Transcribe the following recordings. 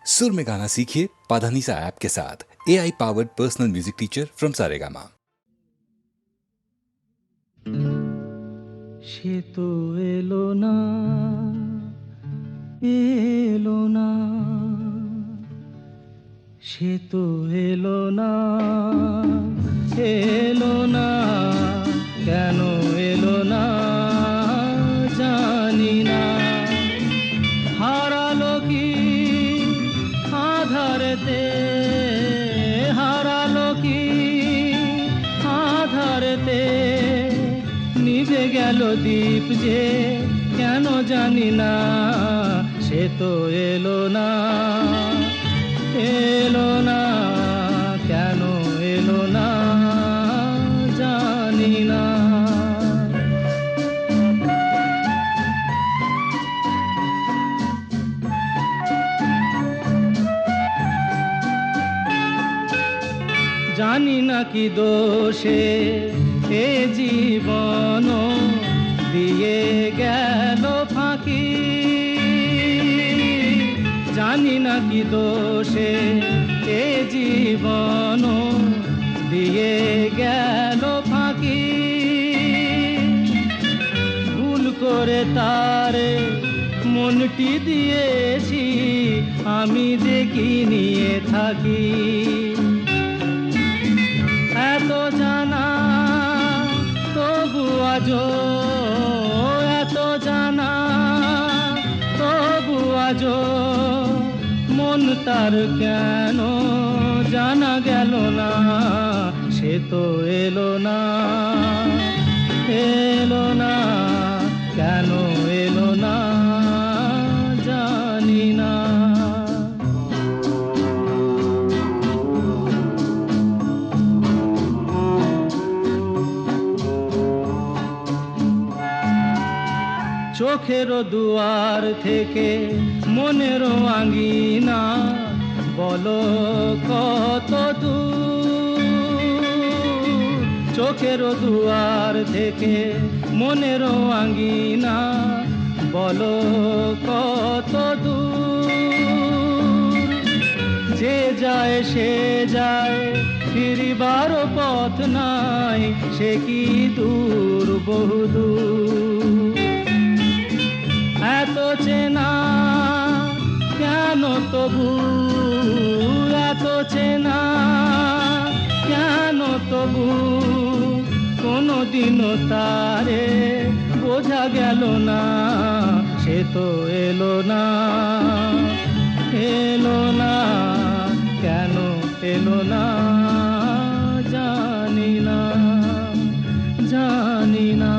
सुर में गाना सीखिए पाधानीसा ऐप के साथ। AI powered personal music teacher from Saregama. সে তো এলো না, এলো না, সে তো এলো না, এলো না, কেন এলো না জানি না। হারালো কি আধারেতে, হারালো কি আধারেতে, নিভে গেল দীপ যে কেন জানি না। সে তো এলো না, এলো না, কেন এলো না জানি না। জানি না কি দোষে এ জীবন দিয়ে গেল ফাঁকি, জানি না কি দোষে এ জীবন দিয়ে গেল ফাঁকি। ভুল করে তারে মনটি দিয়েছি, আমি দেখি নিয়ে থাকি। এত জানা তবু আজো, এত জানা তবু আজো, মন তার কেন জানা গেল না। সে তো এলো না, এলো না, কেন এলো না জানি না। চোখেরও দুয়ার থেকে মনেরও আঙ্গিনা, বলো কত দূর। চোখেরও দুয়ার থেকে মনেরও আঙ্গিনা, বলো কত দূর। যে যায় সে যায়, ফিরিবারও পথ নাই, সে কি দূর বহুদূর। এত চেনা কেন তবু, এত চেনা কেন তবু, কোনদিনও তারে বোঝা গেল না। সে তো এলো না, এলো না, কেন এলো না জানি না, জানি না,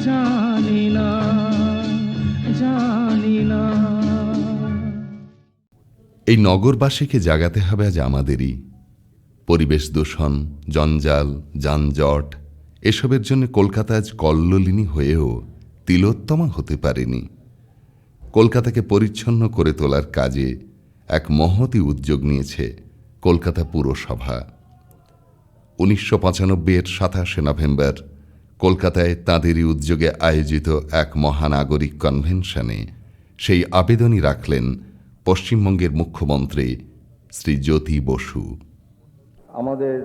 জানি না, জানি না। এই নগরবাসীকে জাগাতে হবে আজ আমাদেরই। পরিবেশ দূষণ, জঞ্জাল, যানজট এসবের জন্য কলকাতা আজ কল্লোলিনী হয়েও তিলোত্তমা হতে পারেনি। কলকাতাকে পরিচ্ছন্ন করে তোলার কাজে এক মহতী উদ্যোগ নিয়েছে কলকাতা পুরসভা। 1995-এর 27শে নভেম্বর কলকাতায় তাঁদেরই উদ্যোগে আয়োজিত এক মহানাগরিক কনভেনশনে সেই আবেদনই রাখলেন পশ্চিমবঙ্গের মুখ্যমন্ত্রী শ্রী জ্যোতি বসু। আমাদের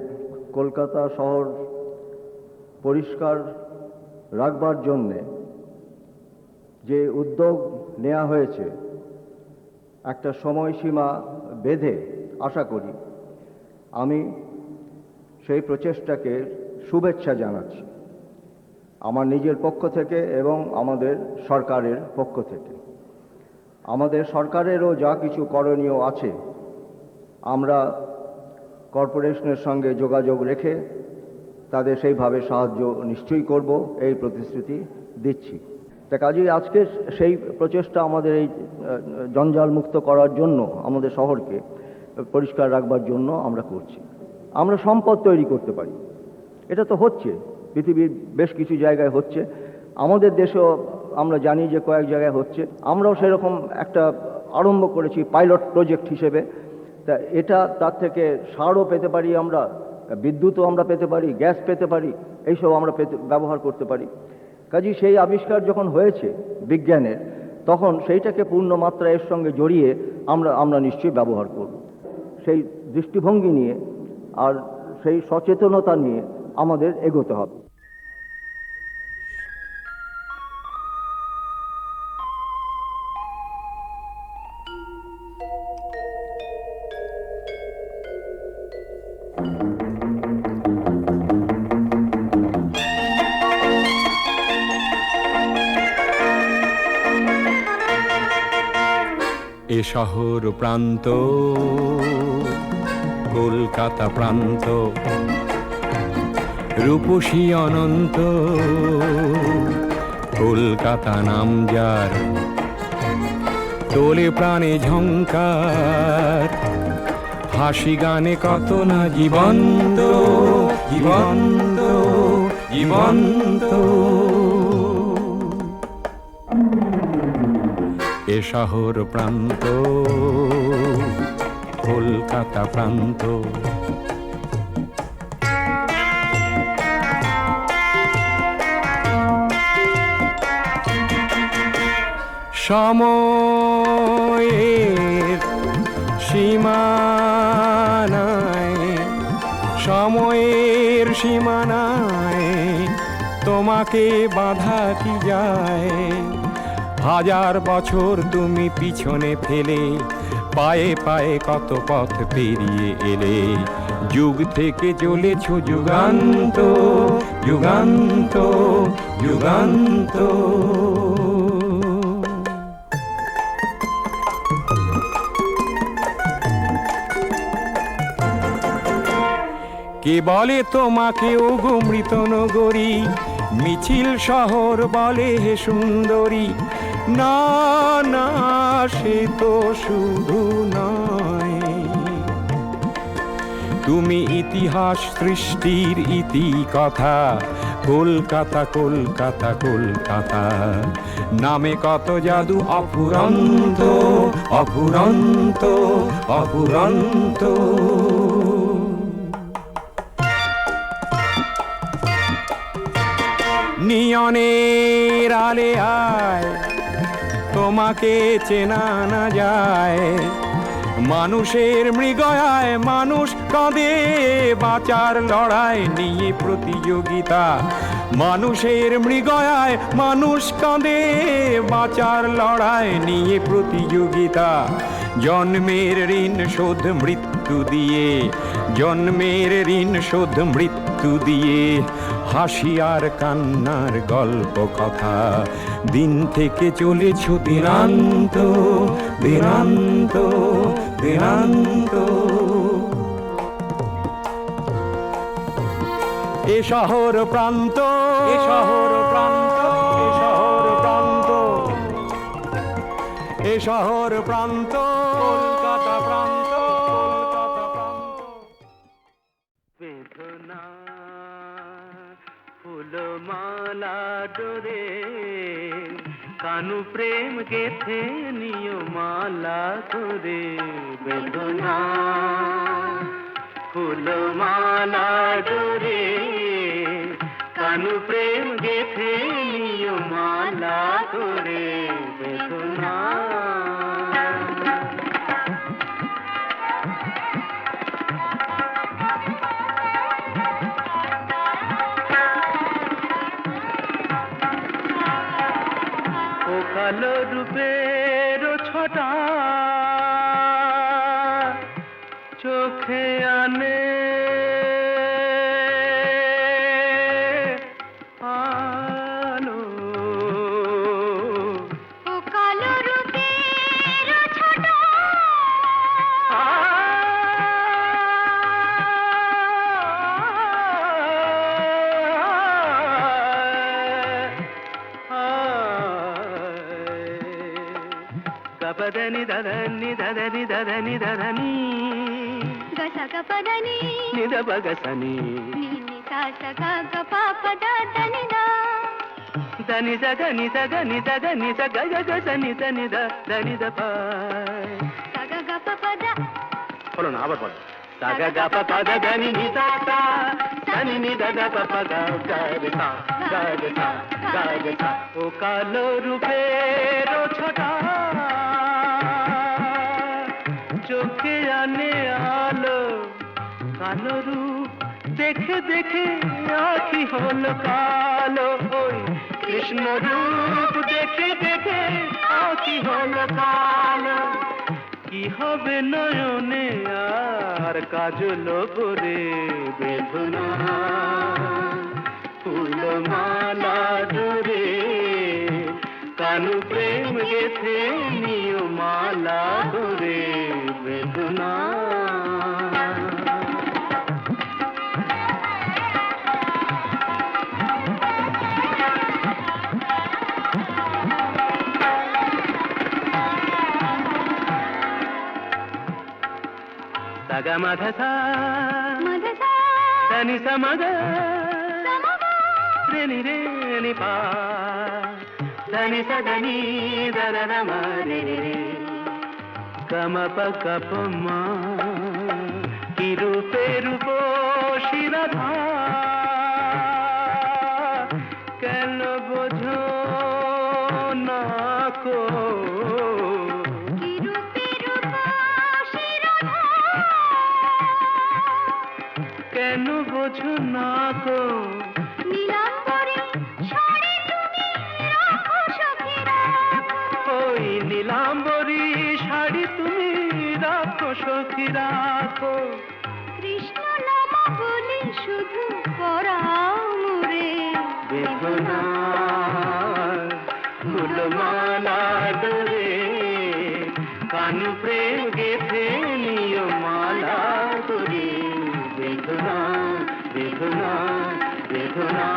কলকাতা শহর পরিষ্কার রাখবার জন্যে যে উদ্যোগ নেওয়া হয়েছে, একটা সময়সীমা বেঁধে আশা করি আমি সেই প্রচেষ্টাকে শুভেচ্ছা জানাচ্ছি আমার নিজের পক্ষ থেকে এবং আমাদের সরকারের পক্ষ থেকে। আমাদের সরকারেরও যা কিছু করণীয় আছে, আমরা কর্পোরেশনের সঙ্গে যোগাযোগ রেখে তাদের সেইভাবে সাহায্য নিশ্চয়ই করব, এই প্রতিশ্রুতি দিচ্ছি। তা কাজেই আজকে সেই প্রচেষ্টা আমাদের এই জঞ্জাল মুক্ত করার জন্য, আমাদের শহরকে পরিষ্কার রাখবার জন্য আমরা করছি। আমরা সম্পদ তৈরি করতে পারি, এটা তো হচ্ছে, পৃথিবীর বেশ কিছু জায়গায় হচ্ছে, আমাদের দেশেও আমরা জানি যে কয়েক জায়গায় হচ্ছে। আমরাও সেরকম একটা আরম্ভ করেছি পাইলট প্রজেক্ট হিসেবে। তা এটা তার থেকে সারও পেতে পারি, আমরা বিদ্যুৎও আমরা পেতে পারি, গ্যাস পেতে পারি, এইসব আমরা ব্যবহার করতে পারি। কাজেই সেই আবিষ্কার যখন হয়েছে বিজ্ঞানের, তখন সেইটাকে পূর্ণ মাত্রা এর সঙ্গে জড়িয়ে আমরা নিশ্চয়ই ব্যবহার করব। সেই দৃষ্টিভঙ্গি নিয়ে আর সেই সচেতনতা নিয়ে আমাদের এগোতে হবে। এ শহর প্রান্ত কলকাতা প্রান্ত, রূপসী অনন্ত কলকাতা নাম যার, তোলে প্রাণে ঝংকার, হাসি গানে কত না জীবন্ত জীবন্ত জীবন্ত। এ শহর প্রান্ত কলকাতা প্রান্ত। সময়ের সীমানায়, সময়ের সীমানায় তোমাকে বাধা কি যায়? হাজার বছর তুমি পিছনে ফেলে পায়ে পায়ে কত পথ পেরিয়ে এলে, যুগ থেকে চলেছ যুগান্ত যুগান্ত যুগান্ত। কে বলে তোমাকে ওগো মৃত নগরী, মিছিল শহর বলে হে সুন্দরী? না না, সে তো শুধু নয়, তুমি ইতিহাস সৃষ্টির ইতি কথা। কলকাতা কলকাতা কলকাতা, নামে কত জাদু অফুরন্ত অফুরন্ত অফুরন্ত। নিয়নের আলে আয়, তোমাকে চেনা না যায়। মানুষের মৃগয়ায় মানুষ কাঁদে, বাঁচার লড়াই নিয়ে প্রতিযোগিতা। মানুষের মৃগয়ায় মানুষ কাঁদে, বাঁচার লড়াই নিয়ে প্রতিযোগিতা। জন্মের ঋণ শোধ মৃত্যু দিয়ে, জন্মের ঋণ শোধ মৃত্যু দিয়ে। হাসি আর কান্নার গল্প কথা, দিন থেকে চলেছ দিনান্ত দিনান্ত দিনান্ত। এ শহর প্রান্ত, এ শহর প্রান্ত, এ শহর প্রান্ত, এ শহর প্রান্ত কলকাতা প্রান্ত কলকাতা প্রান্ত। বেদনা ফুলমালা ডোরে, কানু প্রেম গেথে নিয় মালা করে। বেদনা ফুলমালা ডোরে, কানু প্রেম গেথে নিয় মালা করে। বেদনা কালো রূপের ছটা চোখে আনে আলো। ও কালো রূপের ছটা పదని దదని దదని దదని దదని గసగ పదని నిద బగసని నిని సాసగ గప పద దని ద దని జగని జగని జగని జగ గసని దని ద దని ద ప సగ గప పద। বলো না, আবার বলো। saga ga pa pa da da ni ni da da da ni ni da da pa pa ga ga re sa ga re sa ga re sa o kalo rooper o chota চোখে আনে আলো কালো রূপ দেখে দেখে আখি হলো কালো ওই কৃষ্ণ রূপ দেখে দেখে আখি হলো কালো কি হবে নয়নে আর কাজল করে বেদনা ফুলমালা ধরে কানু প্রেম গেথে নিয় মালা ধরে বেদনা saga madha sa dani sa maga re ni pa dani sa dani da da da ma re re kama pa ka pa ma ki rupe rupo shiradha keno bojo na ko কেন বোঝো না গো নীলাম্বরী শাড়ি তুমি রাখো সখীরা ওই নীলাম্বরী শাড়ি তুমি রাখো সখী রাখো কৃষ্ণ নাম বলি শুধু পরাও মুরে বেদনা ফুলমালা ধরে কানু প্রেম গেথে নিয় মালা ধরে বেদনা বেদনা বেদনা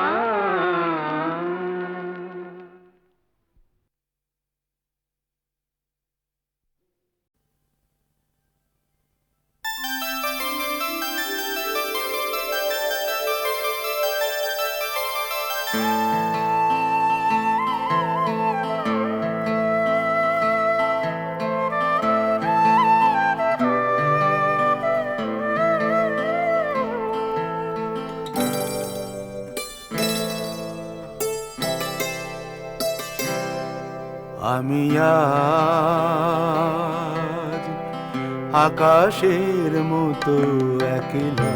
আমি আজ আকাশের মতো একলা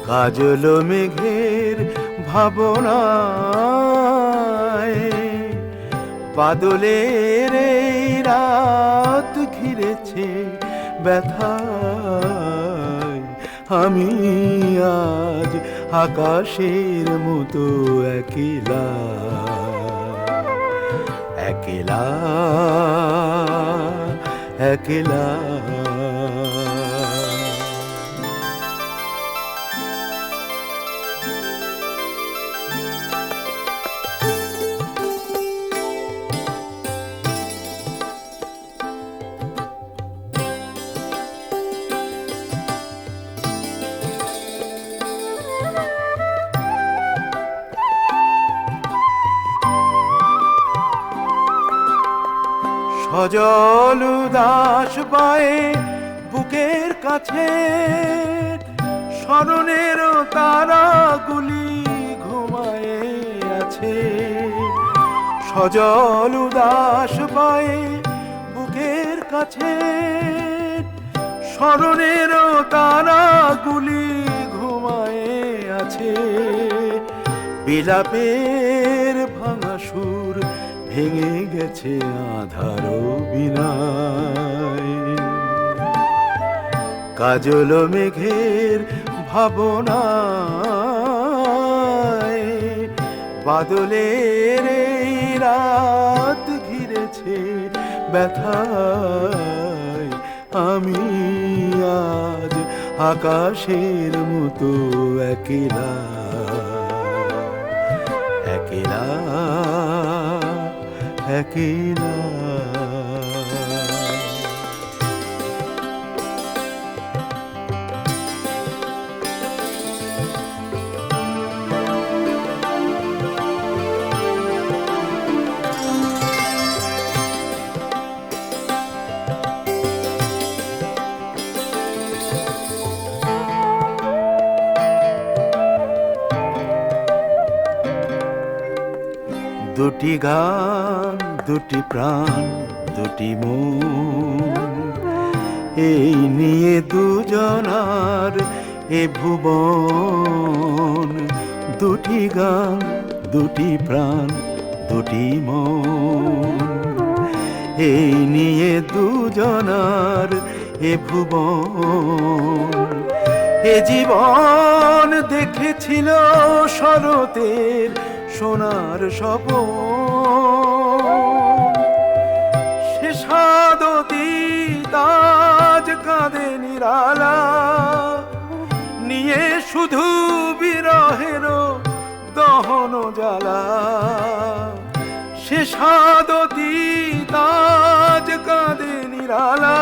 কাজল মেঘের ভাবনায় বাদলের এই রাত ঘিরেছে ব্যথায় আমি আজ আকাশের মতো একলা একলা একলা সজল উদাস পায়ে বুকের কাছে স্মরণের তারাগুলি ঘুমায়ে আছে সজল উদাস পায়ে বুকের কাছে স্মরণের তারাগুলি ঘুমায়ে আছে বিলাপের ভাঙা সুর ভেঙে গেছে আধার বিনায় কাজল মেঘের ভাবনায় বাদলের এই রাত ঘিরেছে ব্যথায় আমি আজ আকাশের মতো একলা একলা একলা দুটি গান, দুটি প্রাণ, দুটি মন, এই নিয়ে দুজনার এ ভুবন। দুটি গান, দুটি প্রাণ, দুটি মন, এই নিয়ে দুজনার এ ভুবন। এ জীবন দেখেছিল শরতের সোনার স্বপন, সে সাদতি তাজ কাঁদে নিরালা, নিয়ে শুধু বিরহের দহন জ্বালা। সে সাদতি তাজ কাঁদে নিরালা,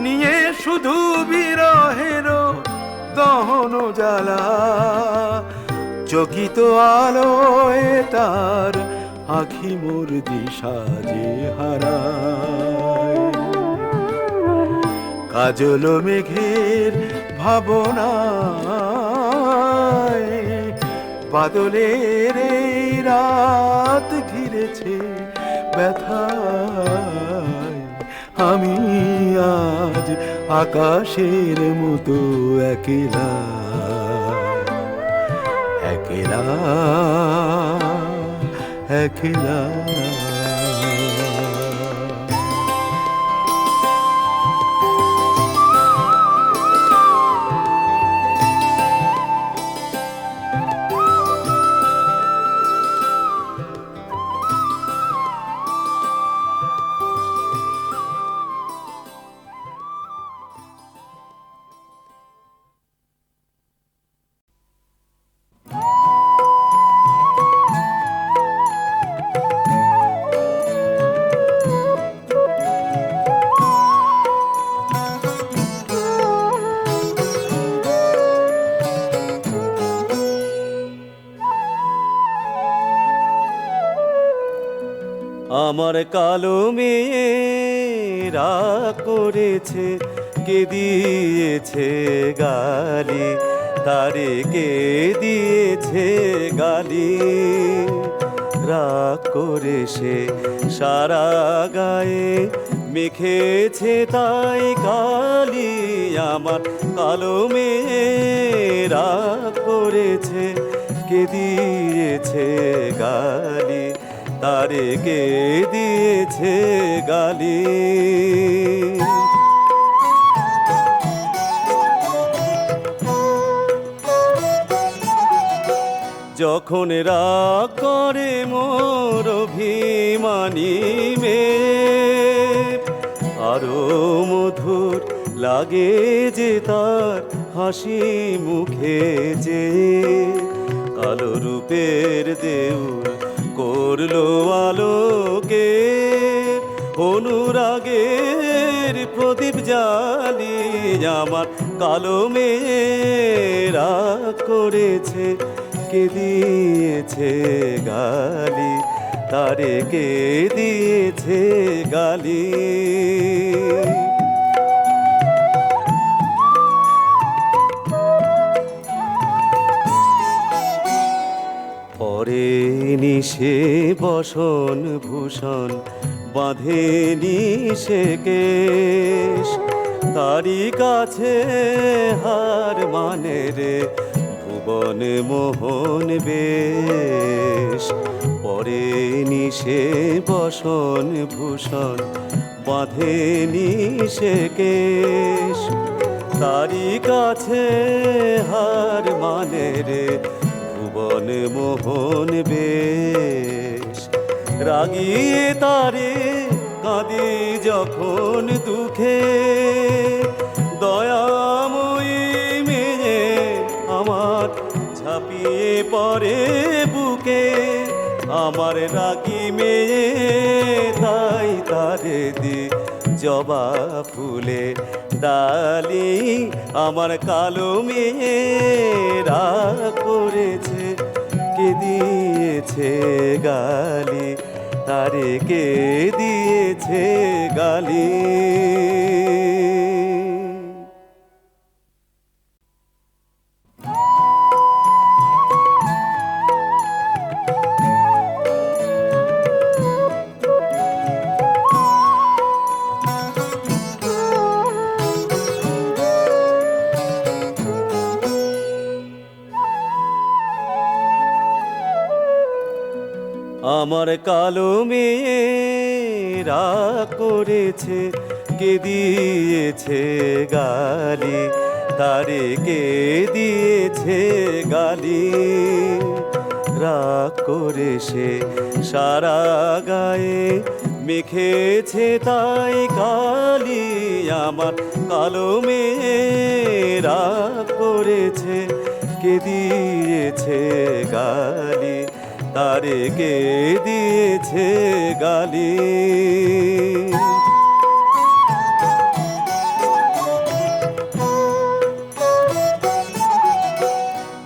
নিয়ে শুধু বিরহের দহন জ্বালা। চকিত আলোয় তার আখি মোর দিশা যে হারায়, কাজল মেঘের ভাবনায় বাদলের এই রাত ঘিরেছে ব্যথায়। আমি আজ আকাশের মতো একলা, একলা, একলা। আমার কালো মেয়ে রাগ করেছে, কে দিয়েছে গালি, তারে কে দিয়েছে গালি। রাগ করে সে সারা গায়ে মেখেছে তাই কালি। আমার কালো মেয়ে রাগ করেছে, কে দিয়েছে গালি, তারে কে দিয়েছে গালি। যখন রাগ করে মোর অভিমানী মেয়ে, আরো মধুর লাগে যে তার হাসি মুখে যে। কালো রূপের দেউল করলো আলোকে, অনুরাগের প্রদীপ জ্বালি। আমার কালো মেয়ে রাগ করেছে, কে দিয়েছে গালি, তারে কে দিয়েছে গালি। পরেনি সে বসন ভূষণ, বাঁধেনি সে কেশ, তারি কাছে হার মানে রে ভুবন মোহন বেশ। পরেনি সে বসন ভূষণ, বাঁধেনি সে কেশ, তারি কাছে হার মানে রে ভুবন মোহন বেশ। রাগিয়ে তারে কাঁদি যখন দুঃখে, দয়াময়ী মেয়ে আমার ঝাঁপিয়ে পড়ে বুকে। আমার রাগি মেয়ে তাই তারে দি জবা ফুলে ডালি। আমার কালো মেয়ে রাগ করেছে, কে দিয়েছে গালি, তারে কে দিয়েছে গালি। আমার কালো মেয়ে রাগ করেছে, কে দিয়েছে গালি, তারে কে দিয়েছে গালি। রাগ করে সে সারা গায়ে মেখেছে তাই কালি। আমার কালো মেয়ে রাগ করেছে, কে দিয়েছে গালি, তারে কে দিয়েছে গালি।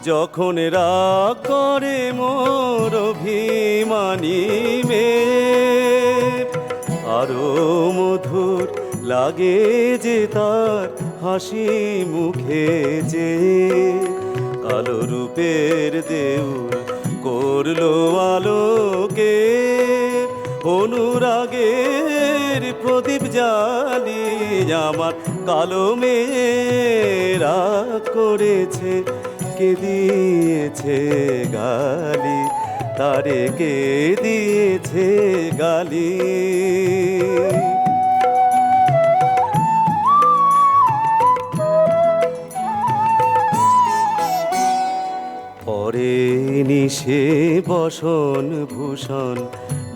যখন রাগ করে মোর অভিমানী মেয়ে, আরো মধুর লাগে যে তার হাসি মুখে যে। কালো রূপের দেউল করলো আলোকে, অনুরাগের প্রদীপ জ্বালি। আমার কালো মেয়ে রাগ করেছে, কে দিয়েছে গালি, তারে কে দিয়েছে গালি। পরেনি সে বসন ভূষণ,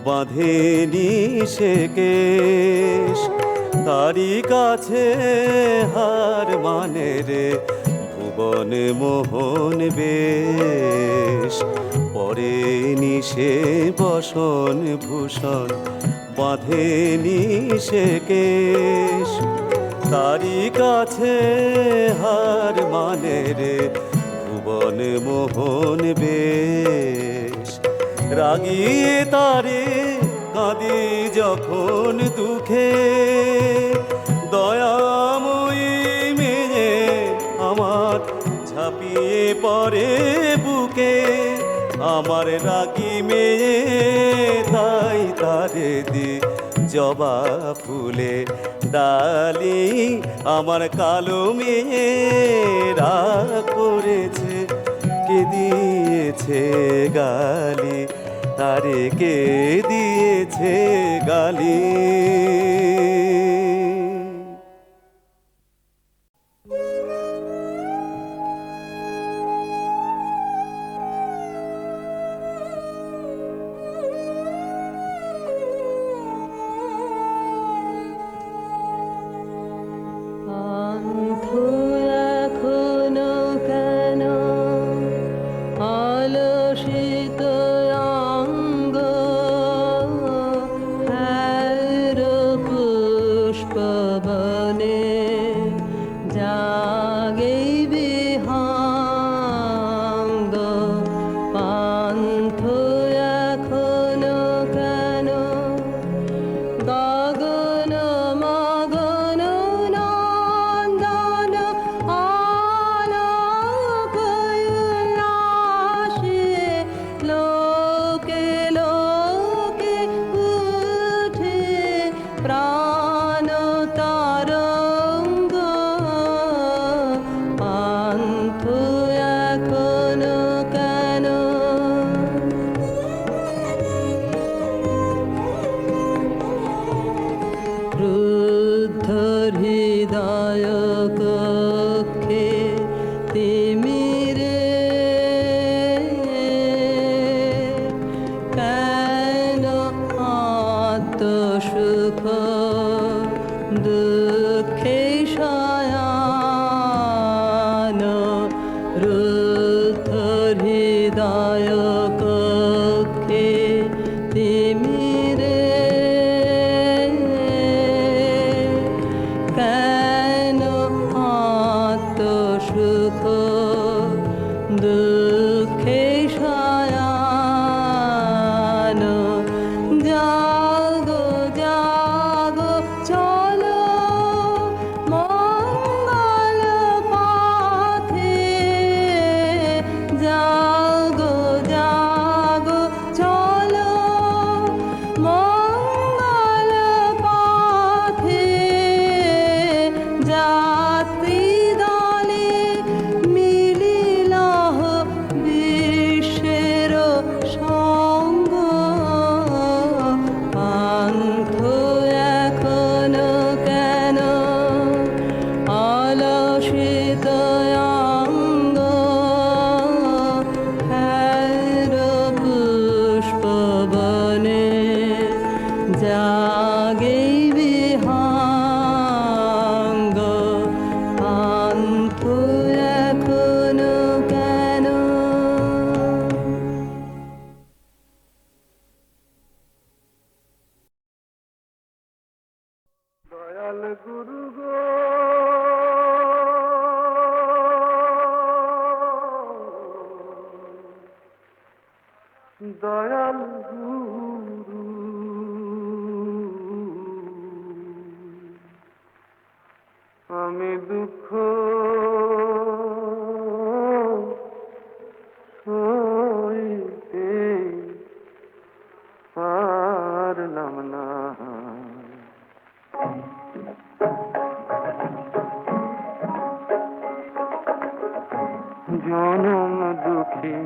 বাঁধেনি সে কেশ, তারি কাছে হার মানে রে ভুবন মোহন বেশ। পরেনি সে বসন ভূষণ, বাঁধেনি সে কেশ, তারি কাছে হার মানে রে ভুবন মোহন বেশ। রাগিয়ে তারে কাঁদি যখন দুঃখে, দয়াময়ী মেয়ে আমার ঝাঁপিয়ে পড়ে বুকে। আমার রাগি মেয়ে তাই তারে দি জবা ফুলে ডালি। আমার কালো মেয়ে রাগ করেছে, কে দিয়েছে গালি, তারে কে দিয়েছে গালি। জাগো জাগো চলো পান্থ এখনো কেন অলসিত অঙ্গ হের পুষ্প বনে জাগে বিহঙ্গ পান্থ এখনো কেন। দয়াল গুরু গো দয়াল গুরু আমি দুঃখ সইতে পারলাম না। জনম দুঃখী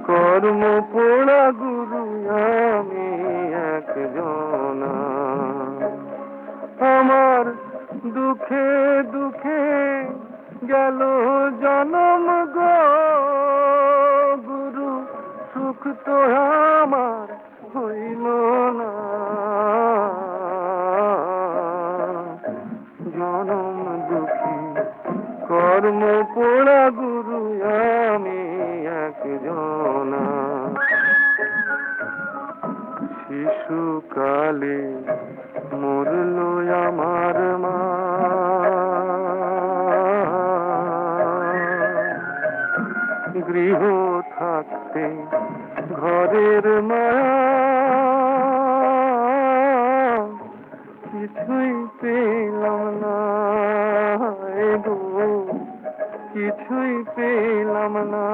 কর্ম পোড়া গুরু আমি একজন, আমার দুঃখে দুঃখে গেল জনম গো গুরু, সুখ তো আমার হইল না। জনম দুঃখী কর্ম পোড়া গুরু আমি একজন, শিশুকালে মরল আমার মা, গৃহ থাকতে ঘরের মায়া কিছুই পেলাম না গো, কিছুই পেলাম না।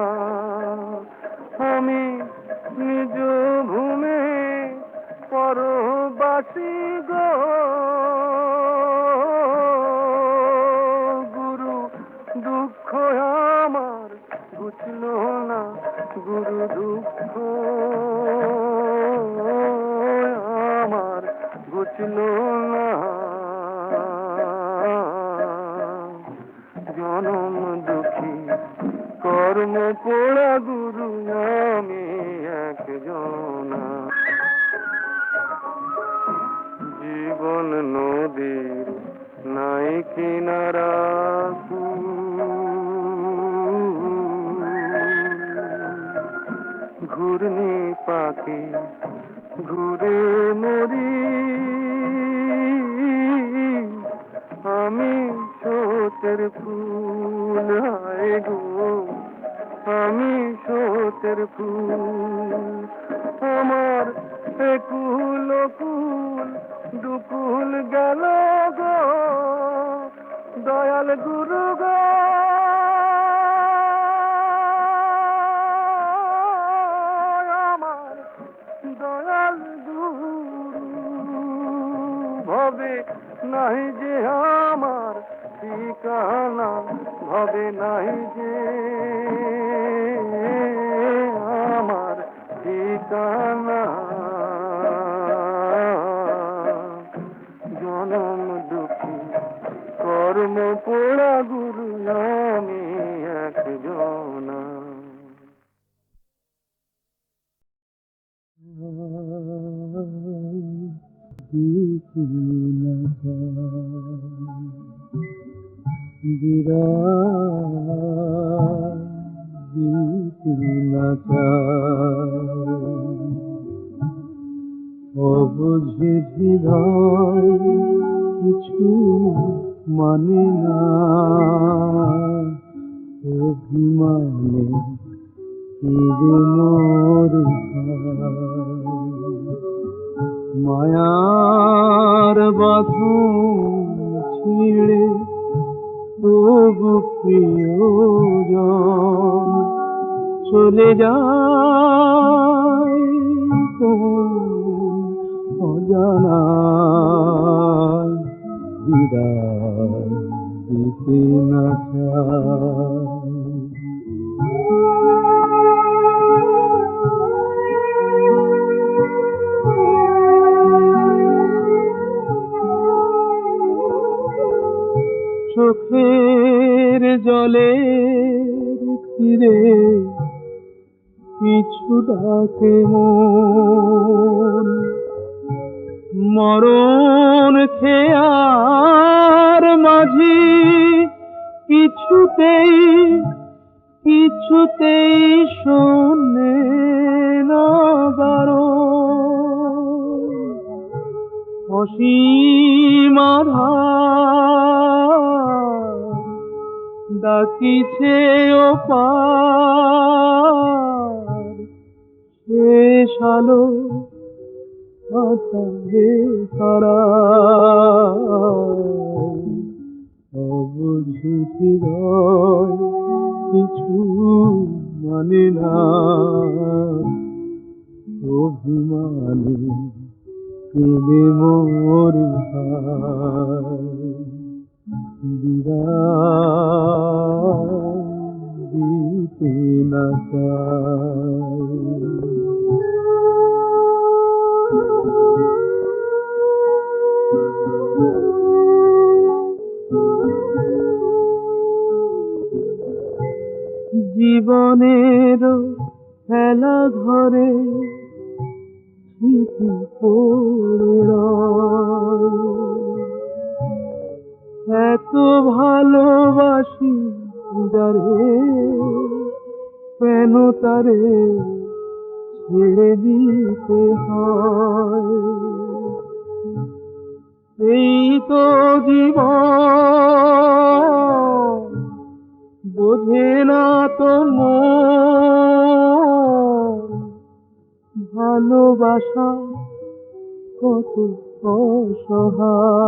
আমি নিজ ভূমে পরবাসী গো গুরু, দুঃখ আমার বুঝল না গুরু, দুঃখ আমার বুঝল না। জনম দুঃখী কর্ম পোড়া গুরু আমি একজন, জীবন নদীর নাই কিনারা ঘূর্ণি পাখি ঘুরে মরি, আমি স্রোতের ফুল হায় গো, আমি স্রোতের ফুল। আমার একুল কুল দুকুল গেল গো দয়াল গুরু গো, আমার দয়াল গুরু। ভবে নাই যে আমার ঠিকানা, ভবে নাই যে আমার ঠিকানা। জনম দুঃখী কর্ম পোড়া গুরু আমি একজন। অবুঝে হৃদয় কিছু মানে না, অভিমানে কেঁদে মোর মায়ার বাঁধন ছিঁড়ে তবু প্রিয়জন চলে যায় কোন অজানায়, বিদায় দিতে না চায়। চোখের জলের তীরে পিছু ডাকে মন, মরণ খেয়ার মাঝি কিছুতেই শোনে না বারণ। অসীম আধার ডাকিছে ওপার, শেষ আলো আকাশে তারা, অবুঝি হৃদয় কিছু মানে না, অভিমানে কেঁদে মোরে ভাই, বিদায় দিতে না চাই। জীবনের খেলা ঘরে স্মৃতি পড়ে রয়, এত ভালোবাসি যারে কেন তারে ছেড়ে দিতে হয়। এই তো জীবন বোঝে না তো মন, ভালোবাসা কত অসহায়।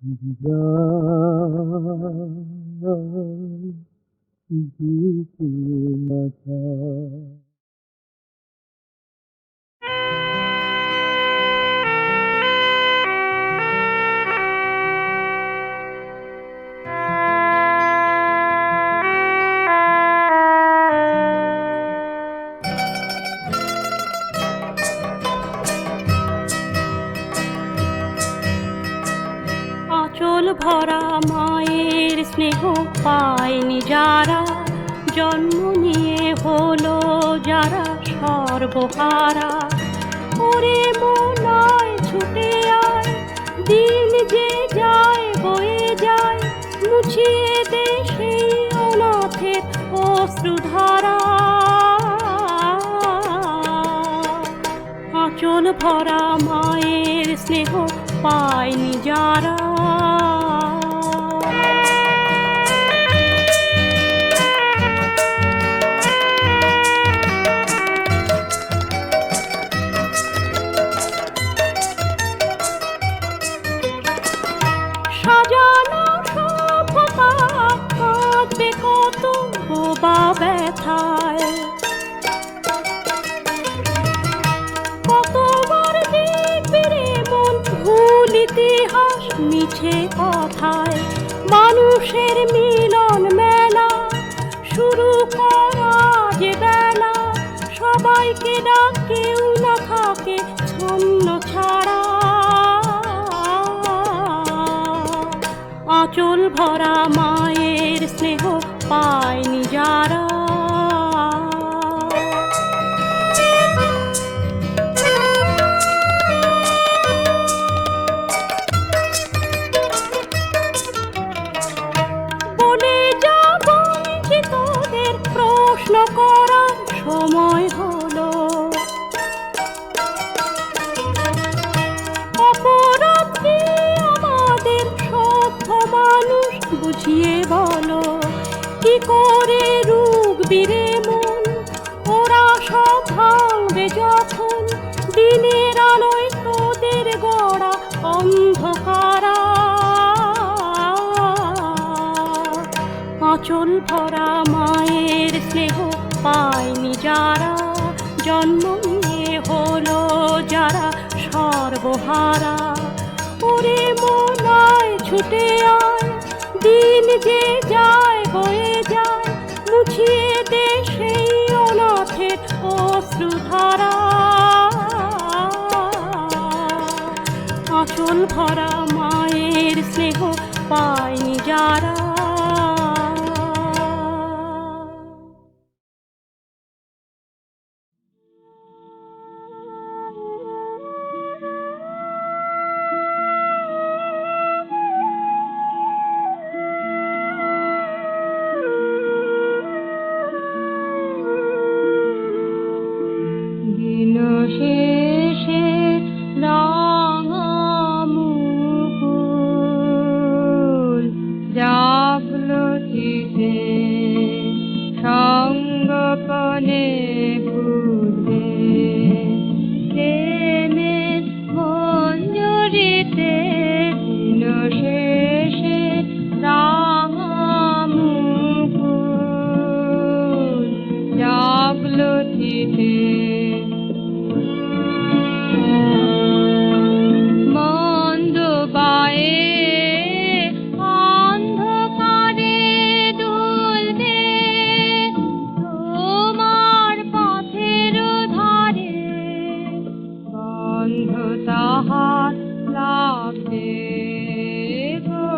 বিদায় দিতে না চাই। আঁচল ভরা মায়ের স্নেহ পায়নি যারা, জন্ম নিয়ে হলো যারা সর্বহারা। ওরে মনায় ছুটে আয়, দিন যে যায় বয়ে যায়, মুছিয়ে দে সেই অনাথের অশ্রুধারা। আঁচল ভরা মায়ের স্নেহ পায়নি যারা। সাজানো সভ্যতা কাঁদবে কত বোবা ব্যথায়, কতবার দেখবে রে মন ভুল ইতিহাস মিছে কথায়। মানুষের মিলন মেলা শুরু করা যে বেলা, সবাইকে ডাক কেউ না থাকে ছন্ন ছাড়া। আঁচল ভরা মায়ের স্নেহ পায়নি যারা। বলে যা বঞ্চিতদের প্রশ্ন করার সময় হলো, অপরাধ কি আমাদের সভ্য মানুষ বুঝিয়ে বলো। কি করে রুখবি রে মন, ওরা সব ভাঙবে যখন দিনের আলোয় তোদের গড়া অন্ধকারা। আঁচল ভরা মায়ের স্নেহ পায়নি যারা, জন্ম নিয়ে হলো যারা সর্বহারা। ওরে মনায় ছুটে আয়, দিন যে যায় বয়ে যায়, মুছিয়ে দে সেই অনাথের অশ্রুধারা। আঁচল ভরা গন্ধ তাহার লাগে গো,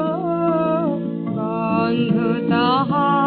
গন্ধ তাহার